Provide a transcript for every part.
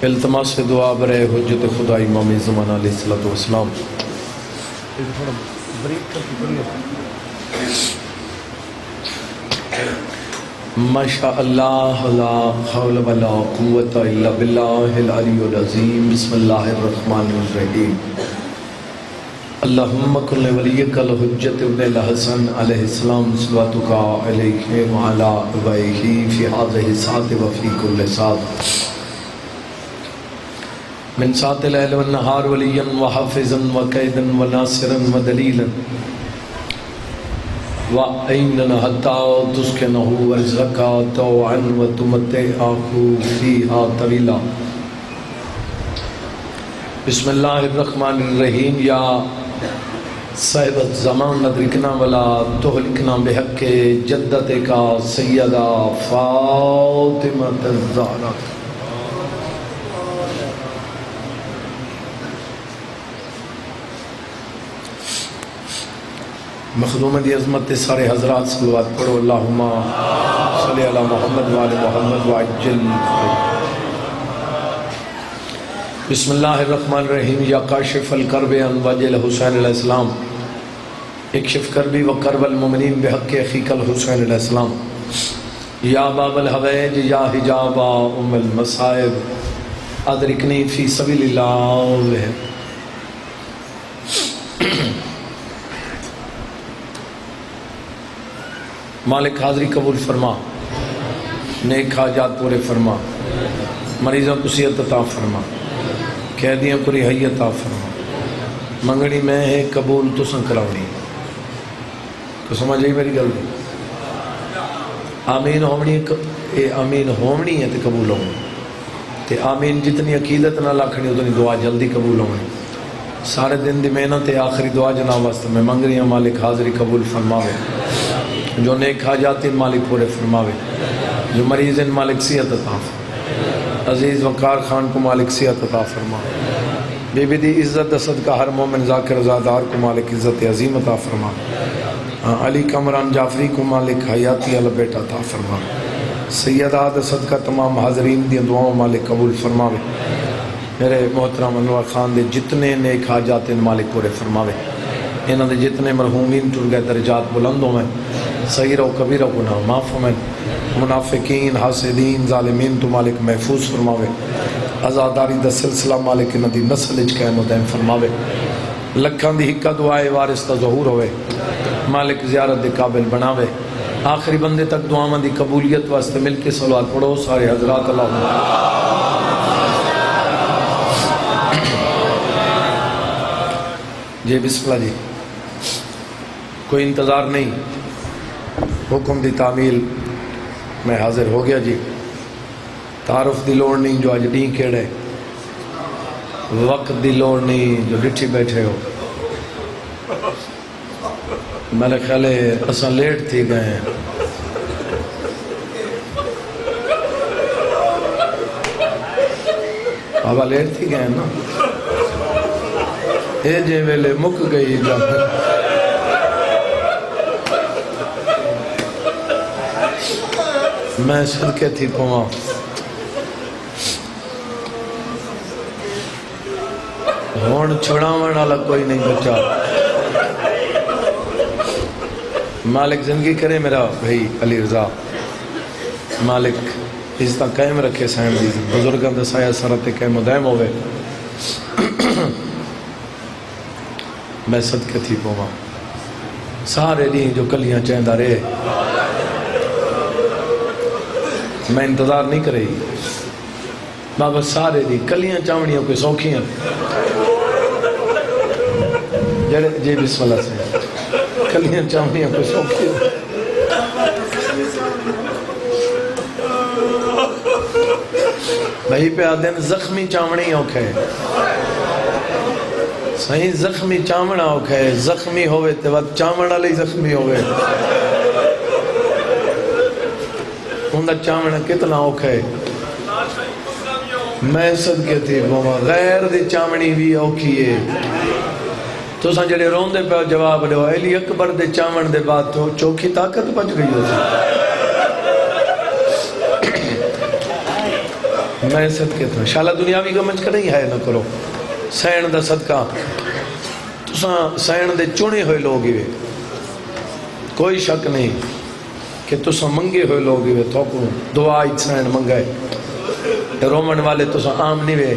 التماس دعا برائے حجت خدا امام زمان علیہ الصلوۃ والسلام۔ ماشاء اللہ لا حول ولا قوت الا باللہ العلی العظیم۔ بسم اللہ الرحمن الرحیم۔ اللہم کن ولیک الحجت ابن الحسن علیہ السلام صلواتک علیہ وعلی آبائہ فی ہذہ الساعۃ وفی کل ساعۃ من ساعۃ اللیل والنہار ولیا وحافظا وقیدا وناصرا ودلیلا وَأَيْنَنَ حَتَّى تُسْكِنَهُ وَرْزَقَ طَوْعًا وَتُمَتِّعَهُ فِيهَا طَوِيلًا۔ بسم اللہ الرحمن الرحیم۔ یا صاحب الزمان ندرکنا ولا تہلکنا بحق جدت کا سیدہ فاطمہ الزہرا۔ مخدوم دی عظمت سارے حضرات صلوات پڑھو۔ اللہم صلی علی محمد وعلی محمد وعجل۔ بسم اللہ الرحمن الرحیم۔ یا کاشف الکرب عن وجہ الحسین علیہ السلام اکشف کربی و کرب المؤمنین بحق اخیک الحسین علیہ السلام۔ یا باب الحویج یا حجاب ام المصائب ادرکنی فی سبیل اللہ۔ مالک حاضری قبول فرما، نیک حاجات پورے فرما، مریضوں کو صحت عطا فرما، قیدیوں کو رہائی عطا فرما۔ منگنی میں ہے قبول تو سن کراؤنی تو سمجھ آئی میری گل۔ آمین ہومنی ہے، آمین ہومنی ہے تو قبول ہونی تے آمین جتنی عقیدت نہ لکھنی اتنی دعا جلدی قبول ہونی۔ سارے دن دی محنت ہے، آخری دعا جناب واسطے میں منگ رہی ہوں مالک حاضری قبول فرماوے۔ جو نیک حاجات مالک پورے فرماوے، جو مریض ان مالک صحت عطا فرما، عزیز وقار خان کو مالک صحت عطا فرما، بی بی دی عزت صدقہ ہر مومن ذاکر رضادار کو مالک عزت عظیم عطا فرما، علی کمران جعفری کو مالک حیاتی علی بیٹا عطا فرما، سیدات صدقہ تمام حاضرین دی دعاؤں مالک قبول فرماوے۔ میرے محترم انور خان دے جتنے نیک حاجات مالک پورے فرماوے، انہوں نے جتنے مرحومین ٹر گئے درجات بلندوں میں، صغیرہ و کبیرہ گناہ معاف میں، منافقین حاسدین ظالمین تو مالک محفوظ فرماوے، عزاداری دا سلسلہ مالک انہوں دی نسل اچ قائم و دائم فرماوے، لکھاں دی حکا دعائے وارث تا ظہور ہوئے، مالک زیارت دے قابل بناوے۔ آخری بندے تک دعاواں دی قبولیت واسطے مل کے صلوات پڑھو سارے حضرات۔ اللہم جی بسم اللہ جی، کوئی انتظار نہیں، حکم دی تعمیل میں حاضر ہو گیا جی۔ تعارف دی لوڑ نہیں جو آج نہیں کھیڑے، وقت دی لوڑ نہیں جو ڈٹھی بیٹھے ہو۔ میرے خیال ہے اساں لیٹ تھی گئے ہیں، بابا لیٹ تھی گئے ہیں نا، اے جے ویلے مک گئی جب میں صدقے تھی پواں۔ ہون چھڑاون والا کوئی نہیں بچا۔ مالک زندگی کرے میرا بھائی علی رضا، مالک عزت قائم رکھے سائن دی، بزرگاں دا سایہ سرت قائم و دائم ہوئے۔ میں صدقے تھی پواں سارے دیں جو کلیاں چاہندہ رہے، میں انتظار نہیں کرے ہی بابا سارے دی کلیاں چاوڑیاں کوئی سوکھیاں جی بسم اللہ سے کلیاں چاوڑیاں کوئی سوکھیاں بھائی پہ آدھیں زخمی چاوڑی اوکھے صحیح زخمی چاوڑا اوکھے، زخمی ہوئے تے وقت چاوڑا لئی زخمی ہوئے، اندر چاوڑا کتنا اوکھے۔ میں صدقے تھی بوما غیر دی چاوڑی بھی اوکھی ہے۔ تو سن جڑے رون دے پہ جواب لے علی اکبر دے چاوڑ دے بعد تو چوکھی طاقت بچ گئی ہو سی۔ میں صدقے تھا شالا دنیاوی گمج کا نہیں ہے نہ کرو سین دا صدقہ تساں سین دے چنے ہوئے لوگ ہی کوئی شک نہیں کہ تساں منگے ہوئے لوگ ہی تو کو دعا ہی سین منگائے رومن والے تساں عام نہیں وے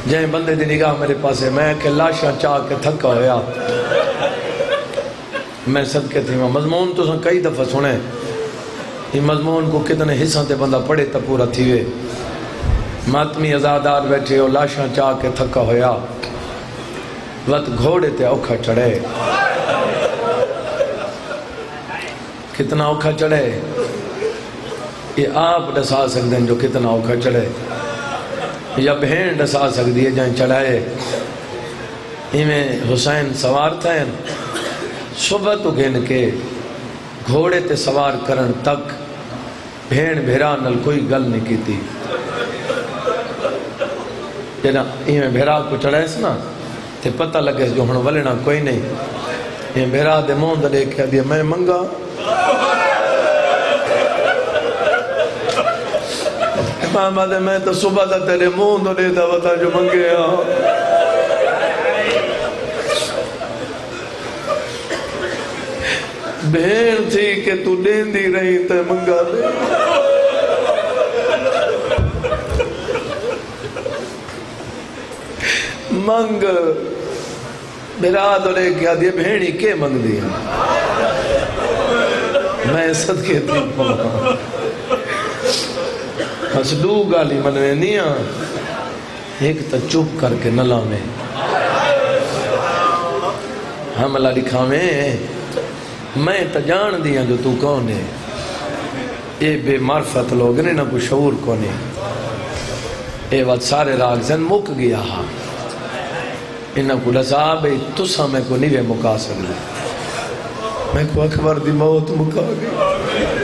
جائیں بندے دی نگاہ میرے پاس ہے میں کہ لاشاں چاہ کے تھکا ہویا میں صدقے تھی مضمون تساں کئی دفعہ سنے یہ مضمون کو کتنے حصہ تے بندہ پڑھے تا پورا تھیوے ماتمی ازادار بیٹھے ہو لاشاں چاہ کے تھکا ہویا وقت گھوڑے تے اوکھا چڑھے کتنا اوکھا چڑھے یہ آپ ڈسا سکتے ہیں جو کتنا اوکھا چڑھے یا بہن ڈسا سکتی ہے جہاں چڑھائے ایمیں حسین سوار تھا صبح تو گھن کے گھوڑے تے سوار کرن تک بہن بھیرا نل کوئی گل نہیں کی تھی جنا ایمیں بھیرا کو چڑھائے نا تے پتہ لگے جو ہن ولنا کوئی نہیں یہ بھیرا دے مون دے کہہ دیا میں منگا ماما دے میں تو صبح دا تیرے مون دے دا وطا جو منگے بہن تھی کہ تو دین دی رہی تے منگا دے منگ میرا دولے کیا دیا بہنی کے منگ دیا میں صدقے تھی پہا ہس دو گالی منوے نیا ایک تا چپ کر کے نلا میں حملہ لکھا میں تا جان دیا جو تو کون ہے اے بے معرفت لوگ نے نہ کوئی شعور کونے اے وقت سارے راگ زن مک گیا ہاں انہاں کو لزا بے تسا میں کو نیوے مکا سکتے میں کو اکبر دی موت مکا گئی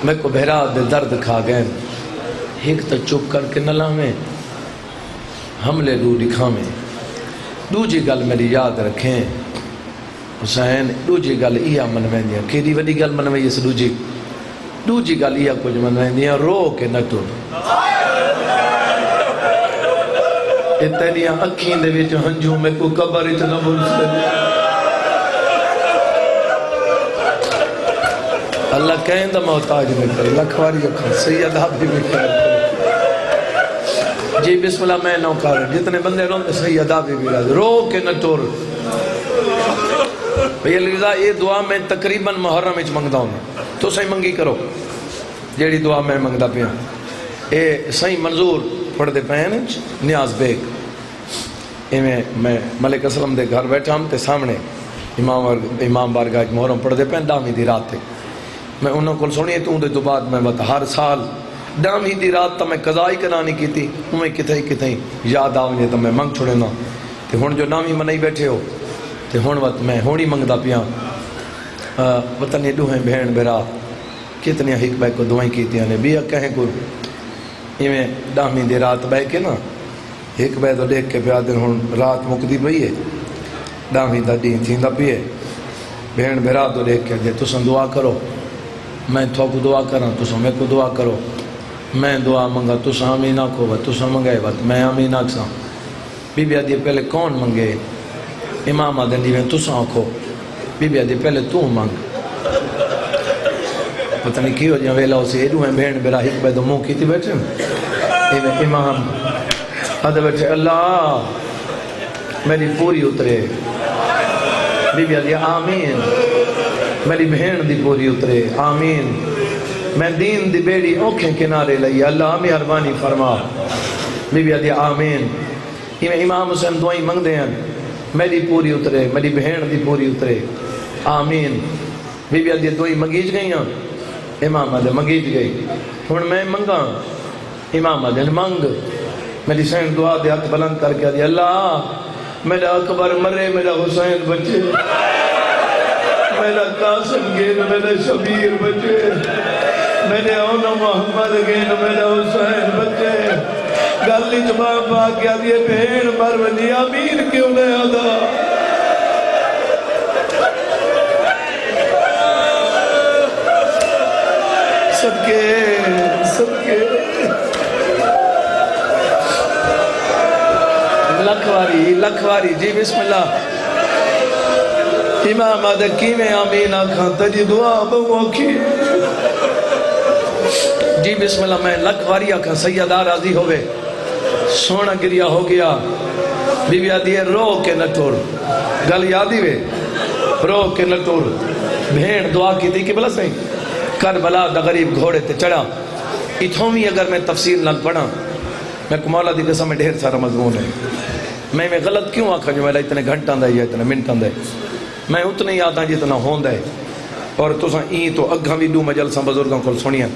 میں کو بہرا دے درد کھا گئے ایک تا چپ کر کے نلا میں حملے دو دکھا میں دو جی گل میری یاد رکھیں حسین دو جی گل ایا منویں دیا کیری وڈی گل منویں اس دو جی گل ایا کچھ منویں دیا رو کے نٹو اتنیاں اکھیں دے وچ ہنجو میں کو قبر اتنا بلس دے اللہ کہیں دا محتاج میں کرے لکھواری اکھاں سیدہ بھی میں کرے جی بسم اللہ میں نوکار جتنے بندے رہتے سیدہ بھی بھی رہتے رو کے نٹور بھئی لذا یہ دعا میں تقریباً محرم اچ منگتا ہوں تو صحیح منگی کرو جیڑی دعا میں منگتا پیا اے صحیح منظور پڑھ دے پہنے نیاز بیگ میں ملک اسلم دے گھر بیٹھا ہم تے سامنے امام بارگاہ محرم پڑھ دے پہنے ڈامی دی رات تے میں انہوں کو سنیے تو دے تو بعد میں بتا ہر سال ڈامی دی رات تا میں قضائی کرانی کی تھی میں کتھیں یاد آؤں تو میں منگ چھوڑے نا تے ہون جو نامی منائی بیٹھے ہو تے ہون وقت میں ہونی منگدا پیا وطن یہ دوہیں بہن بیرا کتنی حکمہ کو دعائیں کیتی ہیں بیا کہیں کو یہ ڈامی دی رات بے کے نا ایک بے تو دیکھ کے پیا دن ہون رات مکدی پئی ہے ڈامی دا دین تھی دا پیے بہن بیرا تو دیکھ کے دے تسن دعا کرو میں تو کو دعا کراں تسن میں کو دعا کرو میں دعا منگا تسن آمین آکھو تسن منگے وقت میں آمین آکھساں بی بی آدھی پہلے کون منگے امام آدھے دیویں تسن آکھو بی بی آدھی پہلے تو منگ پتہ نہیں کی ہو جائیں ویلا اسے ایڈو ہیں بہن بیرا ہک بے دو مو کی تھی بیٹھے امام آدھے بیٹھے اللہ میری پوری اترے بی بی آدھی آمین میری بہن دی پوری اترے آمین میں دین دی بیڑی اوکھیں کنارے لئی اللہ مہربانی فرما بی بی آدھی آمین امام حسین دعائیں منگ دے ہیں میری پوری اترے میری بہن دی پوری اترے آمین بی بی آدھی دعائیں منگیج گئی ہیں امام آدھے منگیج گئی ہون میں منگا امام آدھے منگ میری سین دعا دے ہاتھ بلند کر کے آدھی اللہ میرا اکبر مرے میرا حسین بچے میرا قاسم گین میرا شبیر بچے میرے اونا محمد گین میرا حسین بچے گلی جماع پاک کیا دیئے بہن مرولی امین کیوں لے آدھا صدقے لکھواری جی بسم اللہ امام آدھے کیویں آمین آکھاں تجی دعا بہو کی جی بسم اللہ میں لکھواری آکھاں سیدہ راضی ہوئے سونا گریا ہو گیا بی بی آدھی ہے رو کے نہ ٹور گل یادی وے رو کے نہ ٹور بھین دعا کی تھی کہ بلا سہیں کربلا دا غریب گھوڑے تے چڑھا اتھوں بھی اگر میں تفسیر نہ پڑھا میں کو مولا دی قسم میں ڈھیر سارا مضمون ہے میں غلط کیوں آکھا جو میں اتنے گھنٹاں دے یا اتنے منٹاں دے میں اتنے یاد آن جتنا ہون دے اور تساں این تو اگھاں بھی دو مجلساں بزرگاں کول سنیاں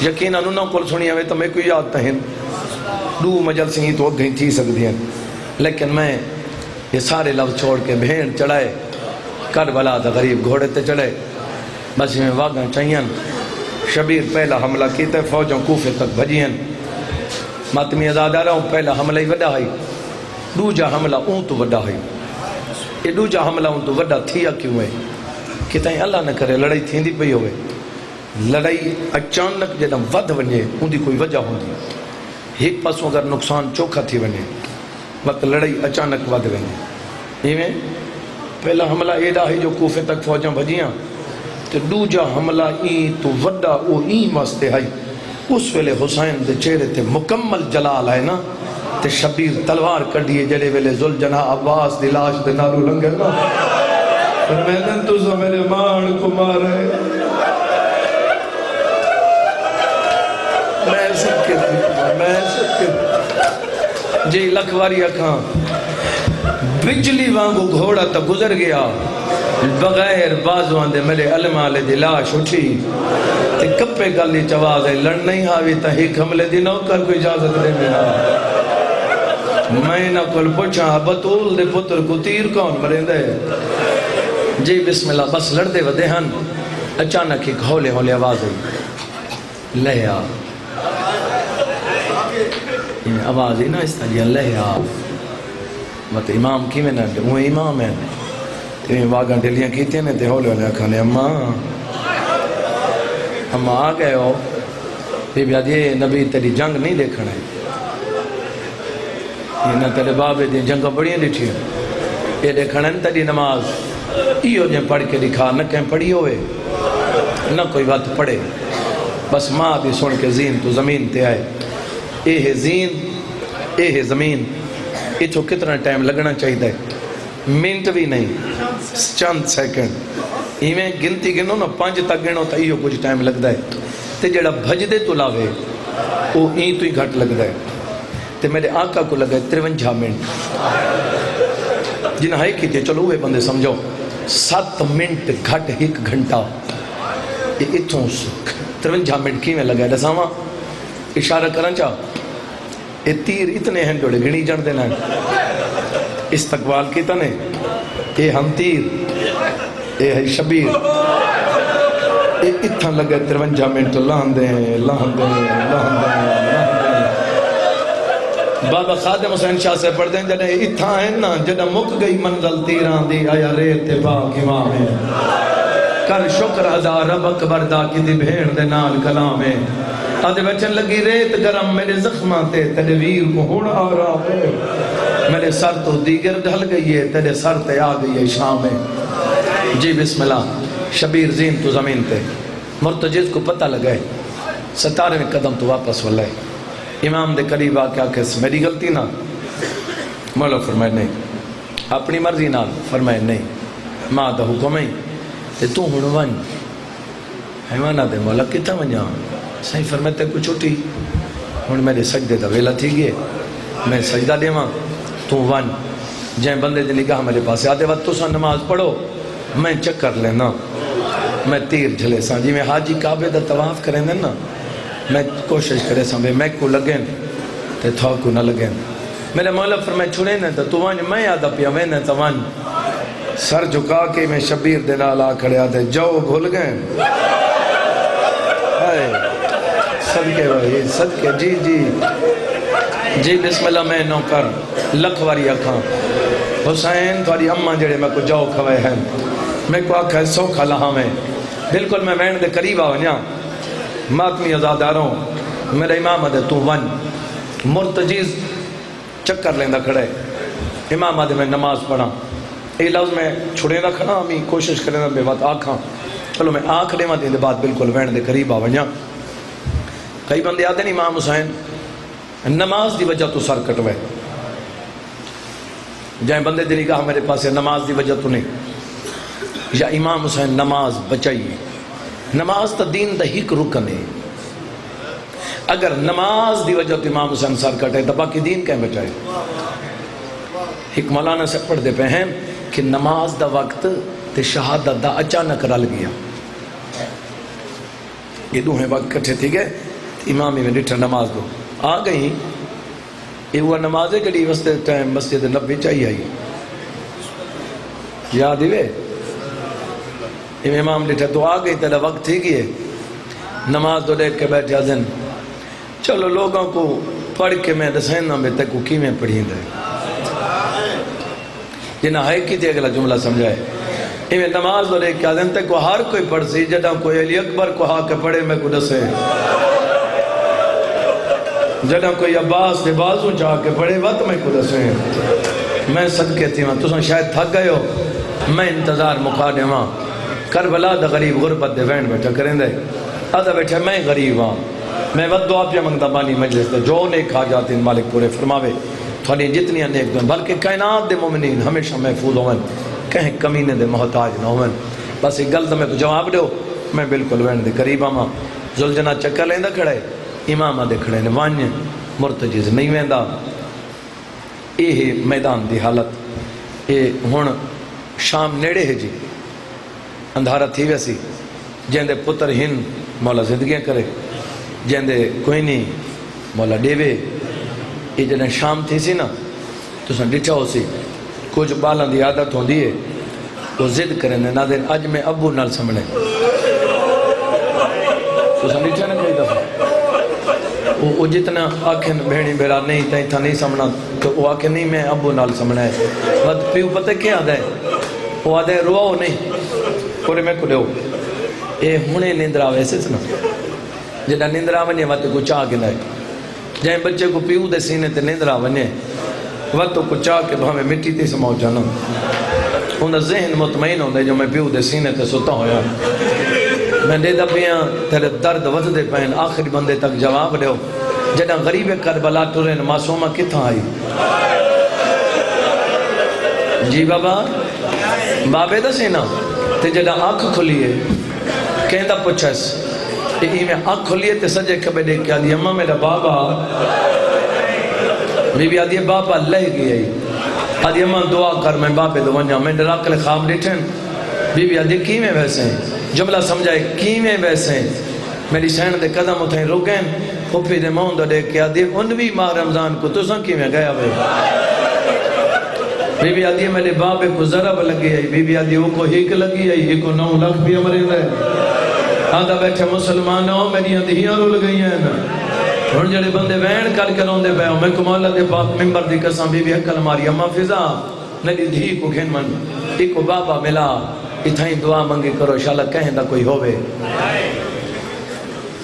یقینا انہاں کول سنیاں وے تو میں کوئی یاد تہیں دو مجلسیں تو اگھیں تھی سکتی ہیں لیکن میں یہ سارے لفظ چھوڑ کے بھین چڑھائے کربلا دا غریب گھوڑے تے چڑھے بس میں واگاں چاہیاں شبیر پہلا حملہ کیتے فوجوں کوفے تک بھجیاں ماتمی ازادہ رہا ہوں پہلا حملہ ہی وڈا ہے دوجا حملہ اون تو وڈا ہے یہ دوجا حملہ اون تو وڈا تھیا کیوں ہے کہ تائیں اللہ نہ کرے لڑائی تھیندی پئی ہوئے لڑائی اچانک جدم ود ونجے ان دی کوئی وجہ ہوندی ایک پاسوں اگر نقصان چوکھا تھی ونجے وقت لڑائی اچانک ود ونجے یہ میں پہلا حملہ ایڈا ہے جو کوفے تک فوجاں بھجیاں تو دوجا حملہ این تو وڈا او این واسطے ہے اس ویلے حسین دے چہرے تے مکمل جلال ہے نا تے شبیر تلوار کڑیے جڑے ویلے ذوالجناح عباس دی لاش دے نالو لنگے نا پر میں نے تو سا میرے مان کو مارے میں سب کے جی لکھواری اکھاں بجلی وانگو گھوڑا تا گزر گیا بغیر بازوان دے میرے علمالے دی لاش اٹھی تے کپے گلی چوازے لڑ نہیں ہاوی تا ہی حملے دی نوکر کو اجازت دے میں نہ کل پوچھا بطول دے پتر کو تیر کون مرین دے جی بسم اللہ بس لڑ دے ودے ہن اچانک ایک ہولے ہولے آواز ہوئی لہیا آواز ہی نا اس طرح لہیا مت امام کی میں نہ وہ امام ہے تے واگاں ڈلیاں کیتیاں نے تے ہولے ہولے کھانے اماں آ گئے ہو بی بی آدھی نبی تیری جنگ نہیں دیکھنا ہے یہ نہ تیرے بابے دی جنگ بڑیاں ڈٹھی یہ دیکھنا ہے تیری نماز ایو جن پڑھ کے دکھا نہ کہیں پڑھی ہوئے نہ کوئی بات پڑھے بس ماں بھی سن کے زین تو زمین تے آئے اے ہے زین اے ہے زمین اتھو کتنا ٹائم لگنا چاہیے منٹ بھی نہیں چند سیکنڈ ایویں گنتی گنو نا 5 تک گنو تا ایو کچھ ٹائم لگتا ہے تے جڑا بھج دے تو لاوے وہ این تو ہی گھٹ لگتا ہے تے میرے آقا کو لگا 53 منٹ جنہاں ایک ہی تھے چلو ہوئے بندے سمجھو 7 منٹ گھٹ 1 گھنٹہ یہ اتھوں 53 منٹ کی میں لگا ہے دساواں اشارہ کرنا چاہ یہ تیر اتنے ہیں جوڑے گھنی جڑ دینا ہے استقبال کی تنے یہ ہم تیر یہ ہے شبیر یہ اتھا لگا 53 منٹ لہن دیں بابا خادم حسین شاہ سے پڑھ دیں جنہیں اتھا ہیں نا جنہیں مک گئی منزل تیران دی آیا ریت پاک امام ہے کر شکر ادا رب اکبر دا کی دی بھیڑ دے نال کلام ہے آدھے بچن لگی ریت گرم میرے زخماں تے تیرے ویر کو ہون آ رہا ہے میرے سر تو دیگر ڈھل گئی ہے تیرے سر تے آ گئی ہے شام ہے جی بسم اللہ شبیر زین تو زمین تے مرتجز کو پتہ لگائے 17ویں قدم تو واپس واللہ امام دے قریب آ کے آکے میری غلطی نہ مولا فرمائے نہیں اپنی مرضی نہ فرمائے نہیں ماں دا حکم ہے تے تو ہن ون حیوانہ دے مولا کتا ونجا صحیح فرمائے تے کچھ اٹھی ہن میرے سجدے دا ویلا تھی گئے میں سجدہ دے ماں تو ون جائیں بندے دی نگاہ میرے پاس آدھے وقت تو سا نماز پڑھو میں چکر لینا میں تیر جھلے سا جی میں حاجی کعبے دا طواف کریں دیں نا میں کوشش کرے سا میں کو لگیں تے تھا کو نہ لگیں میرے مولا فرمائے چھوڑے نا تو ون میں آدھا پیا میں نے تو ون سر جھکا کے میں شبیر دے نال آ کھڑے آدھے جاؤ بھول گئے صدقے بھائی صدقے جی جی جی بسم اللہ میں نوکر لکھواری اکھاں حسین تھوڑی اماں جڑے میں کو جاؤ کھوئے ہیں میں کو آکھا ہے سوکھا لہاں میں بالکل میں وین دے قریب آؤں نیا ماتمی ازاداروں میرے امام دے تو ون مرتجیز چکر لیندہ کھڑے امام آدھے میں نماز پڑھا، یہ لفظ میں چھڑے رکھنا، ہمیں کوشش کرنا بے بات آکھاں، چلو میں آنکھ دے دے بات بالکل وین دے قریب آ ونجا۔ کئی بندے آتے ہیں امام حسین نماز دی وجہ تو سر کٹوائے، جائیں بندے دلی کہا میرے پاس ہے نماز دی وجہ تو نہیں، یا امام حسین نماز بچائیے، نماز تا دین دا ہیک رکن ہے، اگر نماز دی وجہ تو امام حسین سر کٹے تو باقی دین کہیں بچائے۔ ایک مولانا سے پڑھ دے پہ ہیں کہ نماز دا وقت تے شہادت دا اچانک رل گیا، یہ دو ہیں وقت کٹھے تھی گئے، امامی میں ڈٹھا نماز دو آ گئی، یہ وہ نماز ہے کڑی وسط ٹائم مسجد نبی چاہیے آئی، یاد ہی وے امام ڈٹھا تو آ گئی تیرا وقت تھی گئے، نماز تو دیکھ کے بیٹھے دن چلو لوگوں کو پڑھ کے میں دسینا میں تک کو کی میں پڑھی دے جنہ ہے کی تھی اگلا جملہ سمجھائے، میں نماز تو دیکھ کے دن تک کو ہر کوئی پڑھ سی، جدہ کوئی علی اکبر کو ہا کے پڑھے میں کو دسے، جدہ کوئی عباس دے بازو چاہ کے پڑھے وقت میں کو دسے، میں صدقے تھی وہاں تو شاید تھک گئے ہو، میں انتظار مقادم ہاں، کربلا دا غریب غربت دے وین بیٹھا کریں دے، آدھا بیٹھا میں غریب ہاں، میں ود دعا پیا منگتا بانی مجلس دے، جو نیک حاجات ان مالک پورے فرماوے، تھوڑی جتنی نیک دیں، بلکہ کائنات دے مومنین ہمیشہ محفوظ ہوئن، کہیں کمینے دے محتاج نہ ہوئن، بس ایک گلت میں تو جواب دو، میں بالکل وین دے قریب آما، زلجنہ چکر لیندہ کھڑے، امامہ دے کھڑے نے وانج مرتجز نہیں ویندہ، یہ میدان دی حالت، یہ ہون شام نیڑے ہے جی، اندھارہ تھی ویسی، جیندے پتر ہن مولا زندگیاں کرے، جیندے کوئی نہیں مولا ڈیوے، یہ جنہیں شام تھی سی نا تو سن ڈٹھا ہو سی، کچھ بالاں دی عادت ہوں دیئے وہ ضد کریں دے نا دین اج میں ابو نال سمجھے تو سن ڈٹھا نا کوئی دفعہ وہ جتنا آنکھیں بھیڑی بھیڑا نہیں تھی تھا نہیں سمجھنا تو وہ آنکھیں نہیں میں ابو نال سمجھنا ہے بات پیو پتہ کیا آدھا ہے وہ آدھا ہے رواؤ نہیں پورے میں کو دیو اے ہونے نیندرہ ویسے سنا جنہ نیندرہ ونیے وقت کو چاہ کے لائے جائیں بچے کو پیو دے سینے تے نیندرہ ونیے وقت کو چاہ کے بھامے مٹی تے سماؤ جانا انہا ذہن مطمئن ہوندے جو میں پیو دے سینے تے ستا ہویا میں دے دا پیاں تیرے درد ود دے پہن آخری بندے تک جواب دے ہو جنہ غریب کربلا ٹورے معصومہ کتھا آئی جی بابا بابے دا سینہ تے جنہ آنکھ کھلی ہے کہیں دا پچھس میں آنکھ کھلیے تے سجے کبے دیکھ کے آدھی اممہ میرا بابا بی بی آدھی بابا لہ گئی آدھی اممہ دعا کر میں بابے دو ونجا میں ڈراکل خواب ڈیٹھن بی بی آدھی کی میں ویسے ہیں جملہ سمجھائے کی میں ویسے ہیں میری سین دے قدم اتھیں روکیں پھوپی دے مون دو دیکھ کے آدھی انوی ماہ رمضان کو تو سن کی میں گیا ہوئے بی بی آدھی میرے بابے کو ضرب لگی ہے بی بی آدھی وہ کو ہیک لگی ہے ہی کو 9 لاکھ بھی امرین ہے آدھا بیٹھے مسلمانوں میری اندھیاں رول گئی ہیں ہن جڑے بندے وین کر کے روندے پے میں کو مولا دے پاک منبر دی قسم بی بی حکل ماری اما فضا میری دھی کو گھن من ایک بابا ملا اتھائیں دعا منگی کرو انشاءاللہ کہیں دا کوئی ہوئے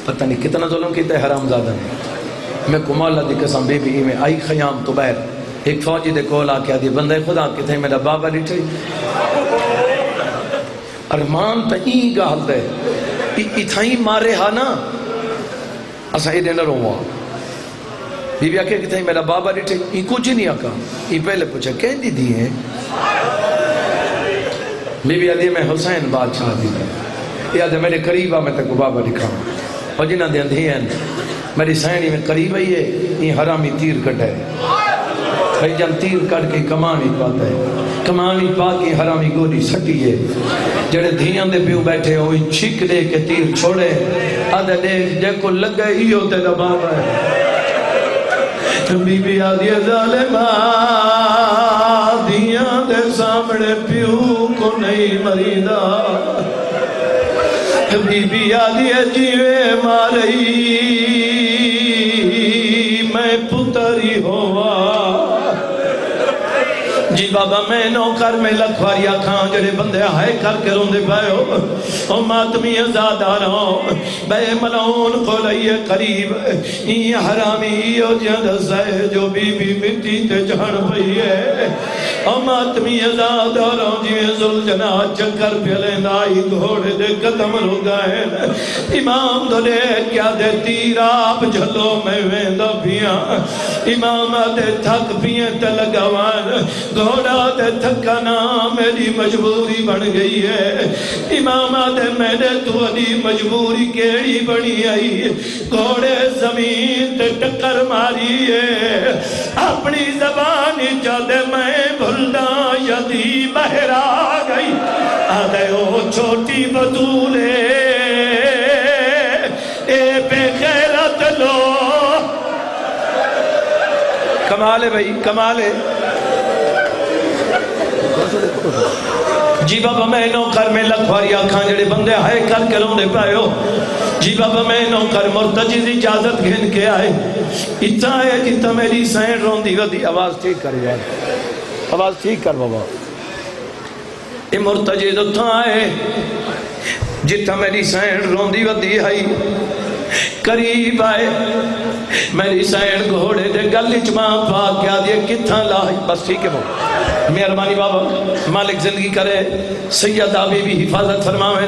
پتہ نہیں کتنا ظلم کیتا ہے حرام زادہ نے میں کو مولا دی قسم بی بی میں آئی خیام تو بیر ایک فوجی دے کول آکے آدھی بندے خدا کتھیں میرا بابا ڈٹھے ارمان تا ای گال دے اتھائیں مارے ہاں نا اسا ایڈے نہ رہا بی بی آکے کتھائیں میرا بابا ڈٹھے ای کچھ نہیں آکا ای پہلے پوچھا کہیں دی دی ہیں بی بی آدھی میں حسین بادشاہ دی یہ آدھے میرے قریب آ میں تک بابا دکھا اور جنہ دے اندھی ہیں میری سینی میں قریب ہی ہے یہ حرامی تیر کٹ ہے بھائی جن تیر کٹ کے کمانی پاتا ہے کمانی پا کے حرامی گوڑی سٹی ہے جڑے دھیاں دے پیو بیٹھے ہوئی چھک دے کے تیر چھوڑے آدھے دیکھ جے کو لگ گئے ہی ہوتے دا بابا ہے بی بی آدھی ظالمہ دھیاں دے سامنے پیو کو نہیں مریدہ بی بی آدھی جیوے مارئی میں پتری ہوا جی بابا میں نو کر میں لکھواری آکھاں جڑے بندے ہائے کر کے روندے پائے ہو او ماتمی ازاداراں بے ملعون کو لئیے قریب این حرامی او جہاں ہے جو بی بی مٹی تے جھڑ پئی ہے او ماتمی ازاداراں جویں ذوالجنا چکر پھیلیں دائی گھوڑے دے قدم رو گئے امام دلے کیا دے تیر آپ جھلو میں ویندہ پیاں امام دے تھک پیاں تے لگوان گھوڑا دے تھکنا میری مجبوری بن گئی ہے امام دے میرے تو علی مجبوری کیڑی بنی آئی گھوڑے زمین تے ٹکر ماری ہے اپنی زبانی جادے میں بھلنا یدی بہر آ گئی آدھے او چھوٹی بطولے اے بے غیرت لو کمال ہے بھائی کمال ہے جی بابا میں نو کر میں لکھواری آکھاں جڑے بندے ہائے کر کے روندے پائے ہو جی بابا میں نو کر مرتجز اجازت گھن کے آئے اتنا ہے جتا میری سین روندی ودی آواز ٹھیک کر یار آواز ٹھیک کر بابا اے مرتجز اتنا ہے جتا میری سین روندی ودی آئی قریب آئے میری سین گھوڑے دے گلی چماں پاک کیا دیئے کتھاں لائی بس ٹھیک ہے بابا مہربانی بابا مالک زندگی کرے سیدہ بی بی حفاظت فرماویں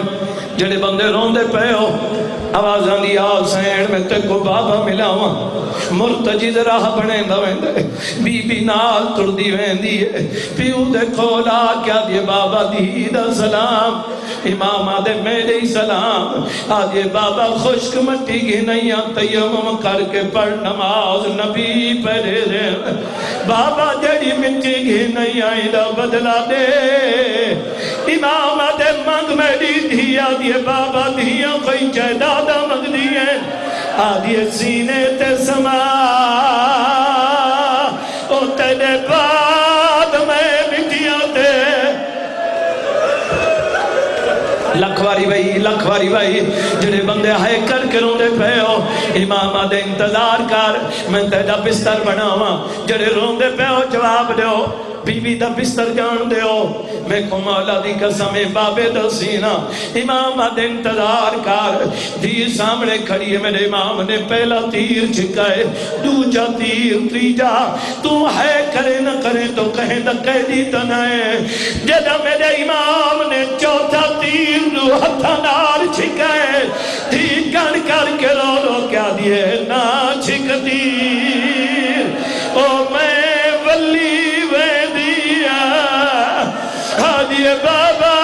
جڑے بندے روندے پہ ہو آوازاں دی آل سین میں تے کو بابا ملاواں مرتجز راہ بنے دویں بی بی نال تردی ویندی ہے پیو دے کھولا کیا دیے بابا دی دا سلام امام آدھے میرے سلام آدھے بابا خشک مٹی گھنیاں تیمم کر کے پڑھ نماز نبی پڑھے دے بابا جڑی مٹی گھنیاں دا بدلا دے امام آدھے منگ میری دھیا دیے بابا دھیاں کوئی جائدادہ منگ دیئے آدھے سینے تے سما او تیرے بعد میں مٹیاں تے لکھواری بھائی جڑے بندے ہائے کر کے روندے پہ ہو امام آدھے انتظار کر میں تیرا بستر بناواں جڑے روندے پہ ہو جواب دیو بی بی دا بستر جان دیو میں کو مولا دی قسم بابے دا سینہ امام آدھے انتظار کر دی سامنے کھڑی ہے میرے امام نے پہلا تیر چھکائے دوجا تیر تریجا تو ہے کرے نہ کرے تو کہیں دا قیدی تنائے جدہ میرے امام نے چوتھا تیر دو ہتھا نار چھکائے دی گن کر کے رو رو کیا دیئے نا چھک تیر او میں ولی آدھیے بابا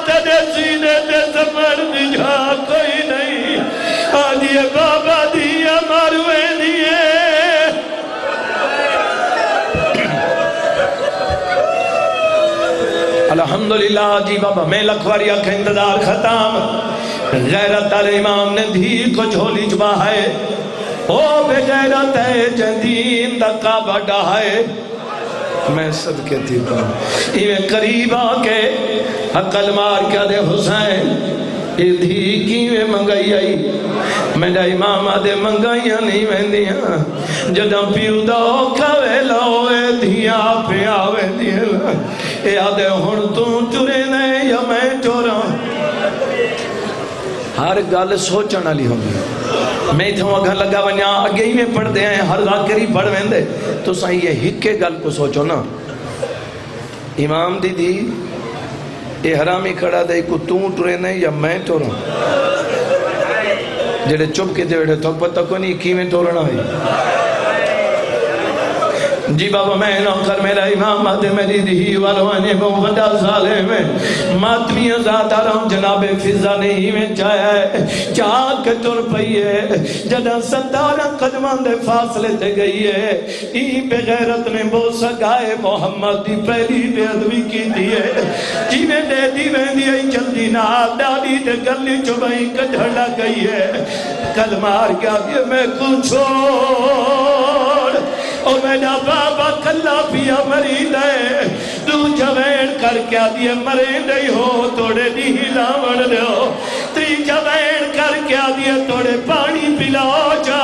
تیرے سینے تے سمر دجھا کوئی نہیں آدھیے بابا دیا ماروے دیئے الحمدللہ جی بابا میں لکھواری کا انتظار ختم غیرت امام نے دھی کو جھولی جبا ہے او بے غیرت ہے جدین دا کعبہ ڈاہے میں صدقے تھی پاؤں یہ قریب آکے حقل مار کیا دے حسین یہ دھی کیویں منگائی آئی میرا امام آدھے منگائیاں نہیں ویندیاں جدہ پیو دا کھوے لوے دھیاں پہ آوے دیئے اے آدھے ہن تو چورے نے یا میں چورا ہر گل سوچنا لی ہوگی میں تھا اگر لگا ونیا اگے ہی میں پڑھ دے ہیں ہر ذاکری پڑھ ویندے تو سائیں یہ ہکے گل کو سوچو نا امام دی دی اے حرامی کھڑا دے کو توں ٹرے یا میں ٹورا جڑے چپ کے دے ویڑے تو پتہ کو نہیں کی میں ٹورنا ہے جی بابا میں نوکر میرا امام آدھے میری دہی والوانے کو وڈا سالے میں ماتمی ازادہ رہوں جناب فضا نہیں میں چاہیا ہے چاہ کے تر پئی ہے جدہ ستارہ قدمان دے فاصلے تے گئی ہے این پہ غیرت نے بوسا گائے محمد دی پہلی بے ادوی کی دیئے جی میں دے دی ویندی ہے جلدی ناب ڈالی دے گلی چبائی کجھڑا گئی ہے کل مار کیا دیئے میں کچھ چھوڑ او میرا بابا کلا پیا مرید ہے تو جوین کر کیا دیئے مرید ہو توڑے دی لاوڑ دیو تی جوین کر کیا دیئے توڑے پانی پلاؤ جا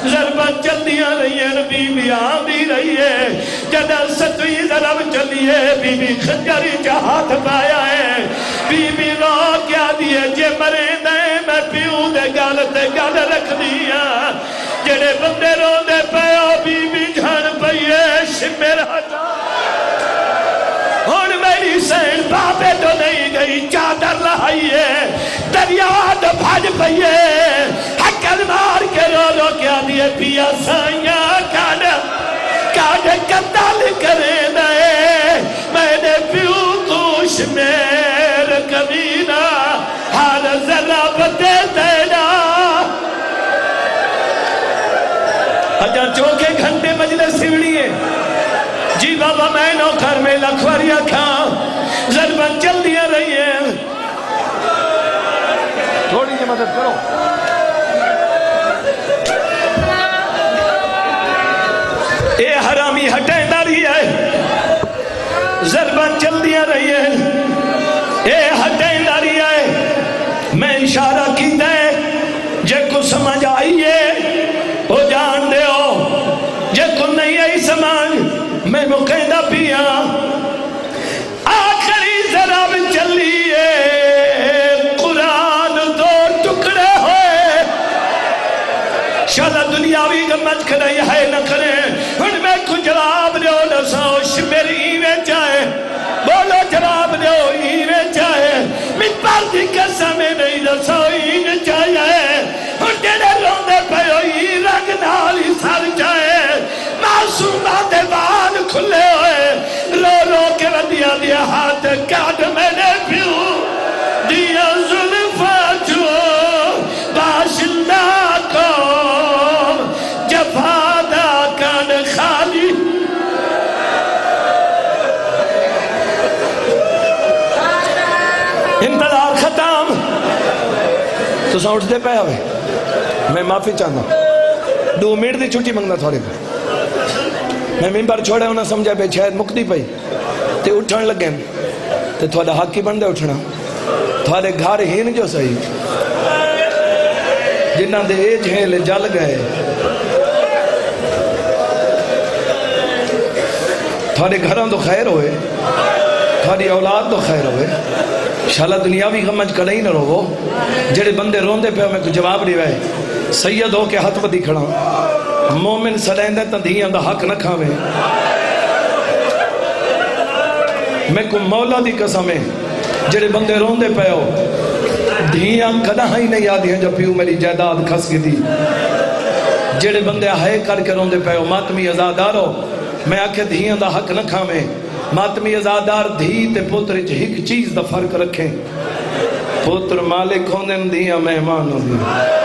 ضربت جلدیاں رہی ہے نبی بھی آن دی رہی ہے جدہ ستوی طرف چلیے بی بی خنجری چا ہاتھ پایا ہے بی بی رو کیا دیے جے مرے دیں میں پیوں دے گال تے گال رکھ دیا جڑے بندے رو دے پیا بی بی جھان پئیے شمر ہٹا ہون میری سین بابے تو نہیں گئی چادر لہائیے دریا تو بھاج پئیے حکل مار کے رو رو کیا دیے پیا سائیاں کاڑ قتل کرے دے میں نے پیوں کو شمیر کبینہ حال ذرہ بتے دینا اجا چوکے گھنٹے مجلس سیوڑی ہے جی بابا میں نوکر میں لکھوریاں کھاں ضربت چل دیا رہی ہے تھوڑی جی مدد کرو اے حرامی ہٹیں داری ہے ضربت چل دیا رہی ہے اے ہٹیں داری ہے میں اشارہ کی دے جے کو سمجھ آئیے وہ جان دے ہو جے کو نہیں آئی سمجھ میں مقیدہ پیا آخری ضرب چلیے قرآن دو ٹکڑے ہوئے شالا دنیاوی گمت کرے ہے نہ کرے ان میں کو جواب دو نسوش میری میں چاہے بولو جواب دو میں چاہے من پر دی قسم نہیں نسوئی میں چاہے ان جڑے روندے پیوئی رنگ نالی سر جائے معصومہ دیوان کھلے ہوئے رو رو کے ودیا دیا ہاتھ کاٹ میں نے پیوں دیا ظلفہ جو باشندہ کو جفادہ کان خالی انتظار ختم تو سا اٹھتے پہ ہوئے میں معافی چاہتا 2 منٹ دی چھٹی منگنا تھوڑے کو میں ممبر چھوڑے ہونا سمجھا بے شاید مکتی پئی تے اٹھن لگیں تے تھوڑا حق کی بندے اٹھنا تھوڑے گھر ہین جو صحیح جنہ دے ایج ہیں لے جل گئے تھوڑے گھروں تو خیر ہوئے تھوڑی اولاد تو خیر ہوئے شالا دنیاوی غمج کڑائی نہ رو جڑے بندے روندے پہ میں کو جواب نہیں رہے سید ہو کے ہاتھ بدی کھڑا مومن سلیندے تا دھیاں دا حق نہ کھاوے میں کو مولا دی قسم ہے جڑے بندے روندے پہ ہو دھیاں کدہ ہی نہیں آدھی ہیں جب پیو میری جائیداد کھس کی دی جڑے بندے ہائے کر کے روندے پہ ہو ماتمی ازادارو میں آکھے دھیاں دا حق نہ کھاوے ماتمی ازادار دھی تے پوتر چ ایک چیز دا فرق رکھیں پوتر مالک ہوندے دھیاں مہمان ہوندے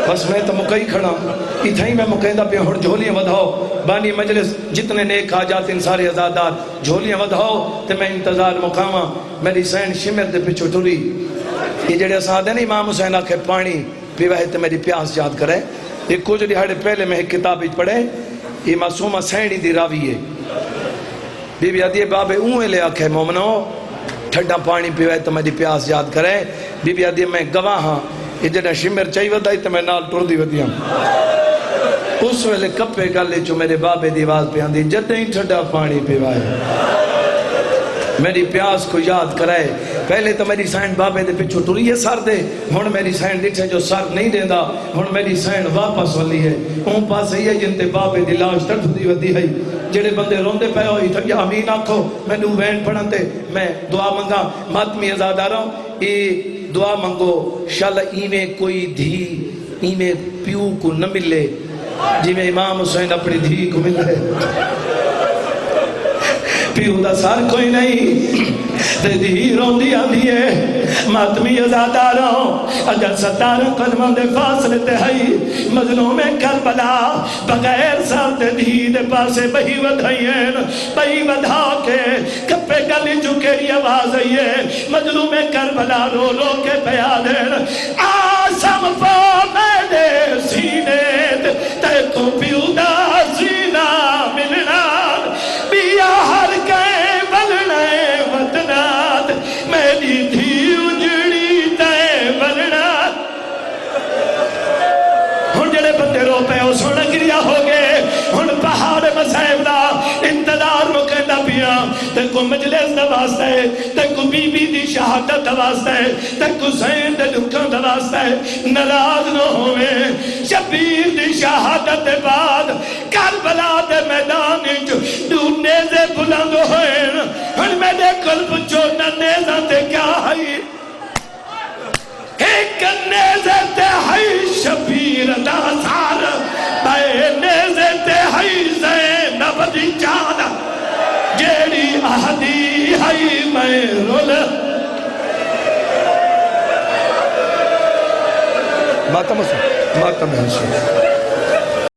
بس میں تو مکئی کھڑا اتھا ہی میں مکیندہ پہ ہڑ جھولیاں ودھاؤ بانی مجلس جتنے نیک آجات ان سارے ازادار جھولیاں ودھاؤ تے میں انتظار مقامہ میری سین شمر دے پچھو ٹوری یہ جڑے ساتھ ہیں نا امام حسین آکھے پانی پیوہ تے میری پیاس یاد کرے یہ کچھ دیہاڑے پہلے میں ایک کتاب پڑھے یہ معصومہ سینی دی راوی ہے بی بی آدھی بابے اوہ لے آکھے مومنو ٹھڈا پانی پیوہ تو میری پیاس یاد کرے بی بی آدھی میں گواہ ہاں یہ جڑا شمر چاہی ودائی تو میں نال ٹر دی ودیاں اس ویلے کپے گلے چو میرے بابے دی آواز پہ آندھی جدیں ٹھڈا پانی پیوائے میری پیاس کو یاد کرائے پہلے تو میری سائن بابے دے پچھو ٹوری ہے سر دے ہون میری سائن ڈٹھے جو سر نہیں دے دا ہون میری سائن واپس والی ہے اون پاس ہی ہے جن تے بابے دی لاش تڑھ دی ودی ہے جڑے بندے روندے پہ ہوئی تھا یا امین آکھو میں نو وین پڑھن تے میں دعا منگا ماتمی ازاداروں ای دعا منگو شالا ایمیں کوئی دھی ایمیں پیو کو نہ ملے جی میں امام حسین اپنی دھی کو مل رہے پیو دا سار کوئی نہیں تے دھی روندی آدھی ہے ماتمی ازاداروں اجل 17 قدموں دے فاصلے تے ہئی مظلوم کربلا بغیر سار تے دھی دے پاسے بہی ودھائیں بہی ودھا کے کپے گلی جھکیری آواز آئیے مظلوم کربلا رو رو کے پیا دین آسم پا میں دے سینے تے کو پیو دا سینہ ملنا بیا ہر کہیں بلنے وطنات میری دھی اجڑی تے بلنا ہن جڑے بندے رو پہ ہو سونا گریا ہو گئے ہن پہاڑ مسائب دا انتظار مکے مجلس دا واسطہ ہے، تکو بی بی دی شہادت دا واسطہ ہے، تکو حسین دے دکھاں دا واسطہ ہے، ناراض نہ ہوئے۔ شبیر دی شہادت دے بعد کربلا دے میدان دو نیزے بلند ہوئے، ہن میرے قلب چو نہ نیزہ تے کیا ہے، ایک نیزے تے ہے شبیر دا سار، بے نیزے تے ہے زینب دی جان، جیڑی اہدی ہے میں رول ماتم حسین